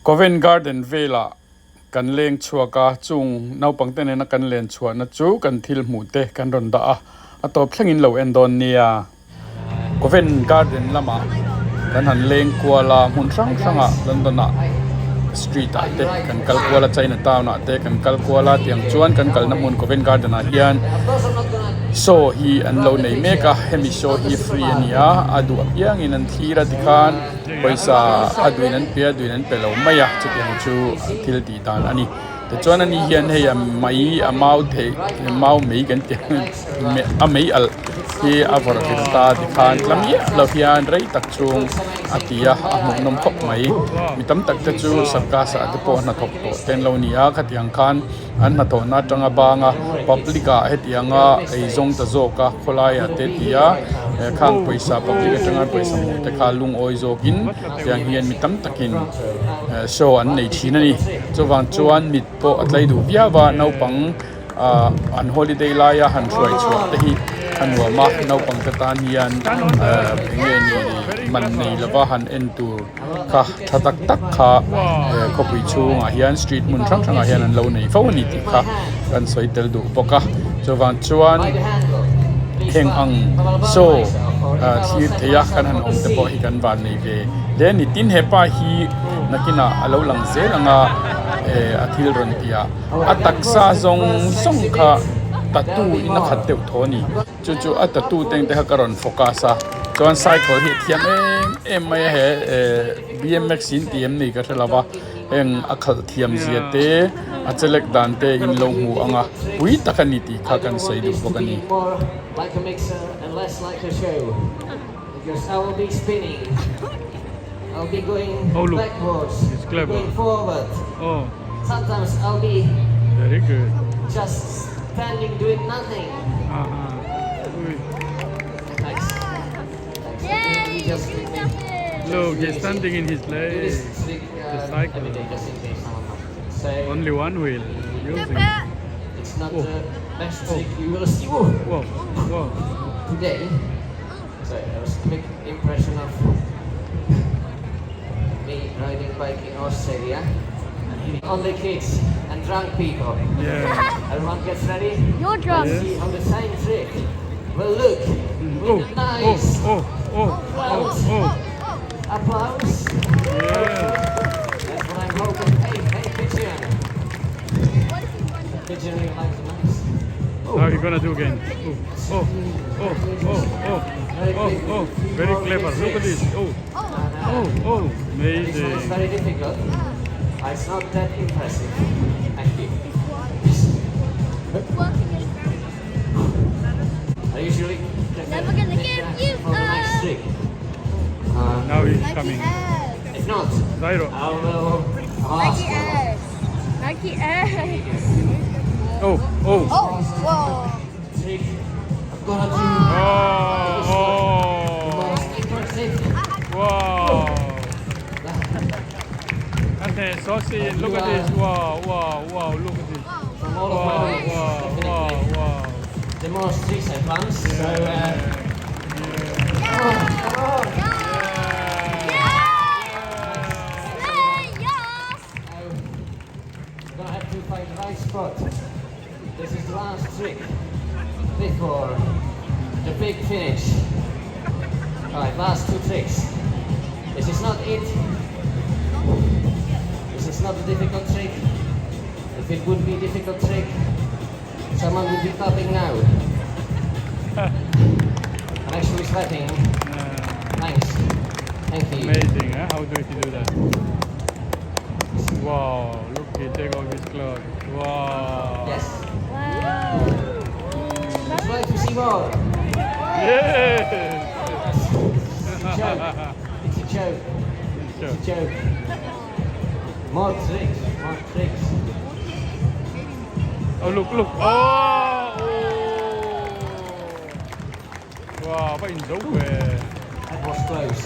Govent Garden vela kan leng chuaka chung Naupang te na kan len chua na chu kan thil mu te kan ron da a atop thlengin lo endon nia Govent Garden lama kan han leng kuala mun sang sanga Londona street ate kan kal kuala Chinatown ate kan kal kuala tiang chuan kan kal na mun Govent Garden a hian so hi an lo nei meka hemi show hi free ania adu apiang in an thira dikhan paisa aduin an pia duin an pelo maya chutiang chu thil ti dan ani te chuan ani hian hei mai amau the mau mei kan te amei al hi avor ta dikhan lamia lo hian rei tak chung atia hmuhnawm khop mai mitam tak te chu sarka sa ate po na thok to ten lo nia khatiang khan an na to na tanga banga publica hetianga ei zong ta zoka kholaya te tia khang paisa publica tanga paisa mu te kha lung oi zokin tiang hian mitam takin show an nei thina ni chowang chuan mit po atlai du viawa Naupang an holiday laya han throi chuak te hi anwa ma Naupang ta tan hian nge ni man nei lova han entur kha thatak tak kha khopui chung a hian street mun thang thang a hian an lo nei fo ni ti kha kan soitel du poka chowang chuan heng ang so thir theya kan han om te po hi kan van nei ve le ni tin hepa hi nakina alo lang zelanga athil ron tia ataksa zong song kha tatu ina khateu thoni chu chu atatu teng te ha karon focasa chuan cycle hi thiam em mai he BMX in TM nei ka thalawa eng akhal thiam zia te achelek dan te in lo mu anga ui takani ti kha kan sei du bokani like a mixer and less like a show because I will be spinning I'll be going backwards going forward sometimes I'll be very good just standing doing nothing nice look he's standing in his leg the cycle only one wheel using it's not the best trick you will see today so it was a big impression of me riding bike in Australia on the kids and drunk people. Everyone gets ready. You're drunk. Let's see how the same trick will look. With a nice applause. That's what I'm hoping. Hey, pigeon. Pigeon really likes the nice. How are you gonna do again? Very clever. Look at this. Amazing. It's very difficult. It's not that impressive. Thank you. I usually Never gonna give you for the next trick. Now he's coming. If not, Zairo. I will ask Nike Air. Nike Air. Oh. Whoa. trick. I've got to do the most impressive. Wow. Okay, Saucy, look at this. Wow, look at this. From all of my ways, Wow. the most tricks and plans. So, I'm gonna have to find the right spot. This is the last trick before the big finish. Alright, last two tricks. This is not it. This is not a difficult trick. If it would be a difficult trick, someone would be clapping now. I'm actually sweating. Thanks. Thank you. Amazing, huh? How do you do that? Wow, look, he take off his clothes. Wow. Yes. Would you like to see more? Yes. It's a joke. It's a joke. More tricks. Oh, look. Oh. Wow, what in nowhere. That was close.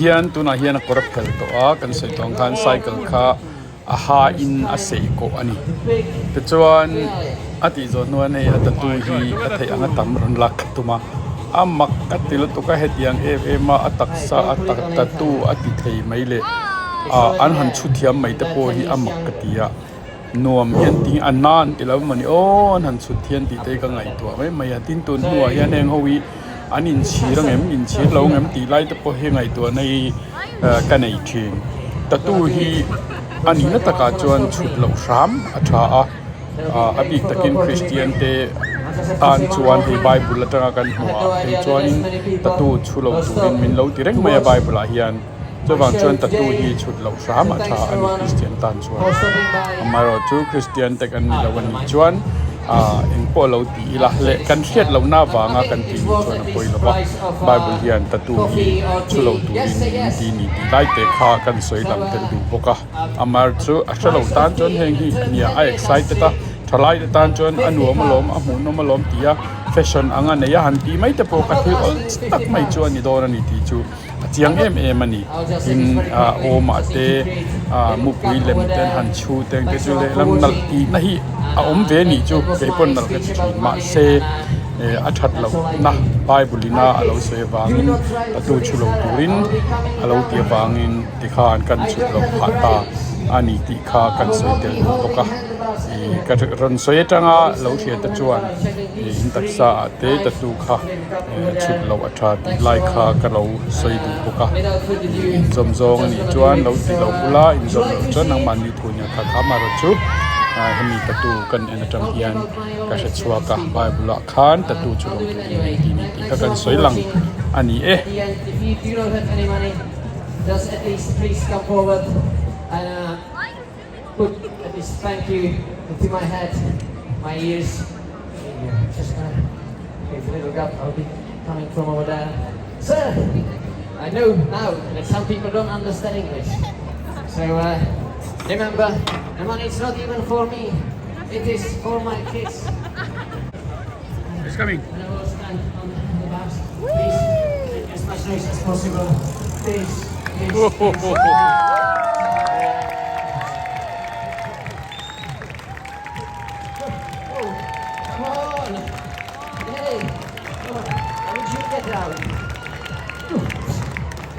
hian tuna hian a korap khel to a kan sei tong khan cycle kha a ha in a sei ko ani te chuan ati zo nuan nei a tatu hi a thei anga tam ron lak tuma amak katil to ka hetiang ema ataksa atak tatu ati thei mai le an han chu thiam mai te po hi amak katia nuam hian ting anan tilaw mani on han chu thian ti te ka ngai to mai tin tun nuwa hian eng howi an in chirang em in chir lo ngam ti lai te po he ngai to nei ka nei thing tatu hi ani na taka chuan chut lo ram a tha a abi takin Christian te tan chuan hi Bible la tanga kan hua te chuan tatu chulo turin min lo tireng mai Bible a hian chawang chuan tatu hi chut lo ram a tha ani Christian tan chuan amaro chu Christian te kan ni lo ani chuan eng po lo ti la le kan hriat lo na wanga kan ti chuan a poi lova Bible hian tatu hi chulo turin ti ni ti lai te kha kan soi lam tel du boka amar chu a thalo tan chuan heng hi ania a excited ta thalai tan chuan anuam lom a hmuhnawm lom tia fashion anga neya han ti mai te po ka thil all stuck mai chuan ni dor ani ti chu chiang em ani in oma te mupui lem ten han chu teng te chu le lam nal ti na hi a om ve ni chu ke pon nal ka chi ma se a that lo na Bible na alo se wangin atu chu lo turin alo ti wangin ti khan kan chu lo phata ani ti kha kan se tel boka ka ron soi tanga lo thia ta chuan in taksa te tatu kha chut lo atha ti lai kha ka lo soi du boka zom zong ani chuan lo ti lo pula in zom lo chuan nang man ni thunya kha kha ma ro chu hemi tatu kan enatam hian ka hre chua ka Bible khan tatu chu lo ti ni ti ka kan soi lang ani If you do not have any money, just at least please come forward and put at least thank you into my head, my ears. Just gonna give a little gap. I'll be coming from over there. Sir, I know now that some people don't understand English. So remember, the money is not even for me. It is for my kids. It's coming. And I will stand on the bus. Please make as much noise as possible. Please.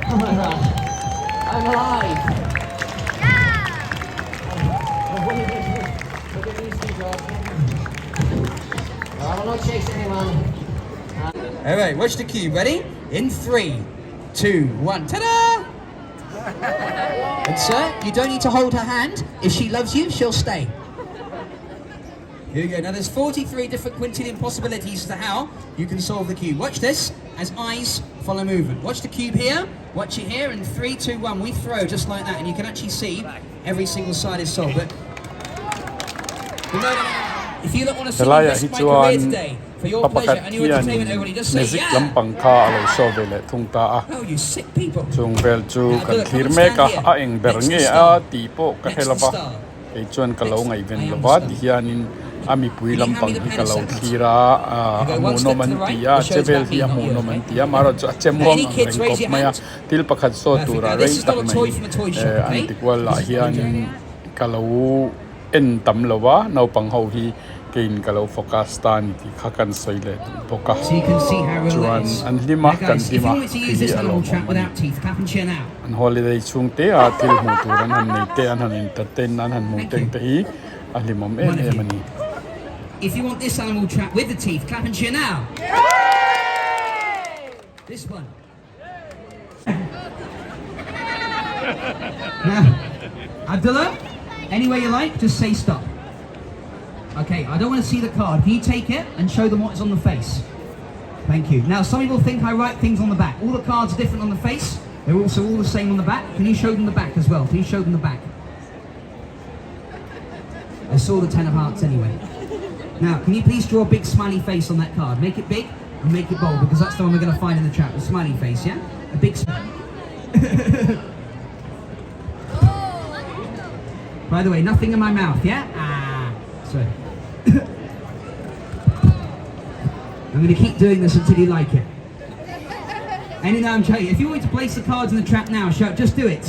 Oh my God, I'm alive! Look at these people. I will not chase anyone. Alright, watch the cue. Ready? In 3, 2, 1. Ta-da! And sir, you don't need to hold her hand. If she loves you, she'll stay. Here we go. Now there's 43 different quintillion possibilities as to how you can solve the cube. Watch this as eyes follow movement. Watch the cube here. Watch it here. In 3, 2, 1. We throw just like that, and you can actually see every single side is solved. But if you don't want to see this my career today for your pleasure and your entertainment, everybody just say yeah. Lampang kha alo solve le thung ta a Oh, you sick people. chung vel chu kan thir me ka a eng ber nge a ti po ka helaba e chuan ka lo ngai ven lova ti hianin ami pui lampang hi ka lo thira hmuhnawm an tia chevel hi hmuhnawm an tia maro chu chemwang reng kop maya til pakhat so tura rei tak mai an tikwal la hianin ka lo en tam lova Naupang ho hi kein ka lo focus tan ti kha kan soi le poka So you can see how real it is. an lima Now kan guys, if you lima want to use this animal trap without teeth, clap and cheer now. an holiday chung te a til hmu turan han nei te an han entertain an han mu teng te hi a limam ani If you want this animal trap with the teeth, clap and cheer now. This one. Now, Abdullah, any way you like, just say stop. Okay, I don't want to see the card. Can you take it and show them what is on the face? Thank you. Now, some people think I write things on the back. All the cards are different on the face. They're also all the same on the back. Can you show them the back as well? Please show them the back. I saw the 10 of hearts anyway. Now, can you please draw a big smiley face on that card? Make it big and make it bold, because that's the one we're going to find in the trap. The smiley face, yeah? A big smile. By the way, nothing in my mouth, yeah? Sorry. I'm going to keep doing this until you like it. And now I'm telling you, if you want me to place the cards in the trap now, shout, just do it.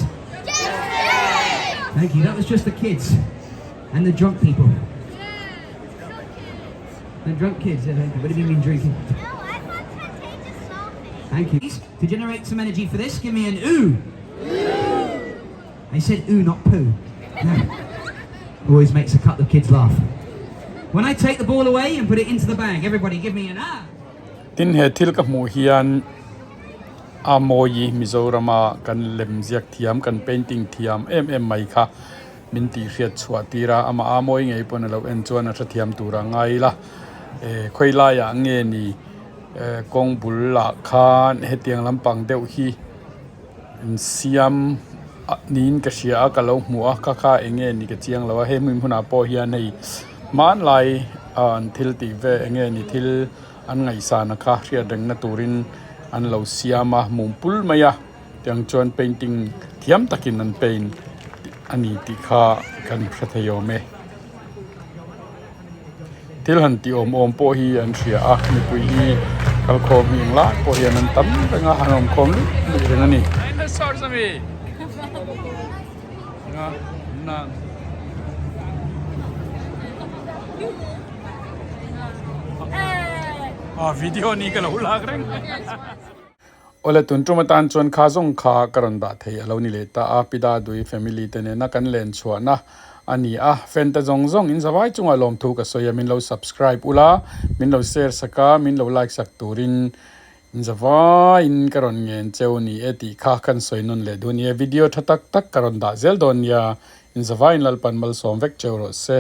Thank you, that was just the kids. And the drunk people. The drunk kids, yeah, thank you. What do you mean drinking? No, I thought contagious something. Thank you. To generate some energy for this, give me an ooh. I said ooh, not poo. Always makes a couple of kids laugh. When I take the ball away and put it into the bag, everybody give me an ah. Tin he thil ka hmu hian amoyi Mizorama kan lemziak thiam kan painting thiam mai kha min ti hriat chhuat tira ama amoi ngei pon lo en chuan a tha thiam tura ngai la khoila ya nge ni kong bul la khan he tiang lampang deuh hi siam nin ka sia ka lo hmu a kha enge ni ka chiang lo he hmun huna po hian nei man lai an thil ti ve enge ni thil an ngai sa na kha hria deng na turin an lo siama mumpul maya tiang chuan painting thiam takin an paint ani ti kha kan phathayo me til han ti om po hi an thria a ni pui hi kal khom ing la po hian an tam nga hanom khom ni reng ani na sor sami nga na video ni ka lo lag reng Ola tun trumatan chuan kha zong kha karonda thei alo ni leta a pida dui family tene na kan len chuana ani a fenta zong in zawai chunga lom thu ka soya min lo subscribe ula min lo share saka min lo like sak turin in zawai in karon ngen cheuni eti kha kan soinon le dunia video thatak tak karonda zel don ya in zawai lalpan mal som vek chewro se